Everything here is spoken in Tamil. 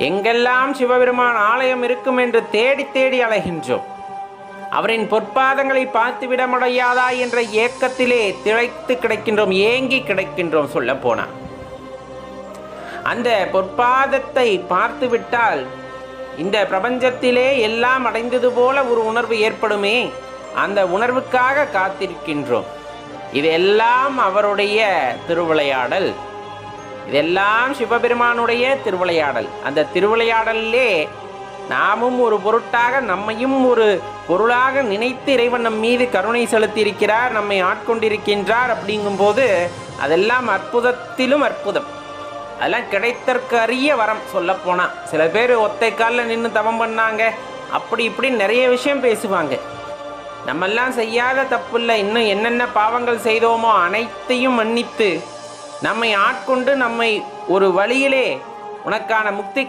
எங்கெல்லாம் சிவபெருமான் ஆலயம் இருக்கும் என்று தேடி தேடி அலைகின்றோம். அவரின் பொற்பாதங்களை பார்த்து விட முடியாதா என்ற ஏக்கத்திலே திளைத்து கிடக்கின்றோம், ஏங்கி கிடக்கின்றோம். சொல்ல போனா அந்த பொற்பாதத்தை பார்த்து விட்டால் இந்த பிரபஞ்சத்திலே எல்லாம் அடைந்தது போல ஒரு உணர்வு ஏற்படுமே, அந்த உணர்வுக்காக காத்திருக்கின்றோம். இதெல்லாம் அவருடைய திருவிளையாடல், இதெல்லாம் சிவபெருமானுடைய திருவிளையாடல். அந்த திருவிளையாடலிலே நாமும் ஒரு பொருட்டாக, நம்மையும் ஒரு பொருளாக நினைத்து இறைவன் நம் மீது கருணை செலுத்தி இருக்கிறார், நம்மை ஆட்கொண்டிருக்கின்றார். அப்படிங்கும்போது அதெல்லாம் அற்புதத்திலும் அற்புதம். அதெல்லாம் கிடைத்தற்கு அரிய வரம். சொல்ல போனா சில பேர் ஒத்தை காலில் நின்று தவம் பண்ணாங்க, அப்படி இப்படி நிறைய விஷயம் பேசுவாங்க. நம்மெல்லாம் செய்யாத தப்பு இல்லை, இன்னும் என்னென்ன பாவங்கள் செய்தோமோ அனைத்தையும் மன்னித்து நம்மை ஆட்கொண்டு நம்மை ஒரு வழியிலே உனக்கான முக்தி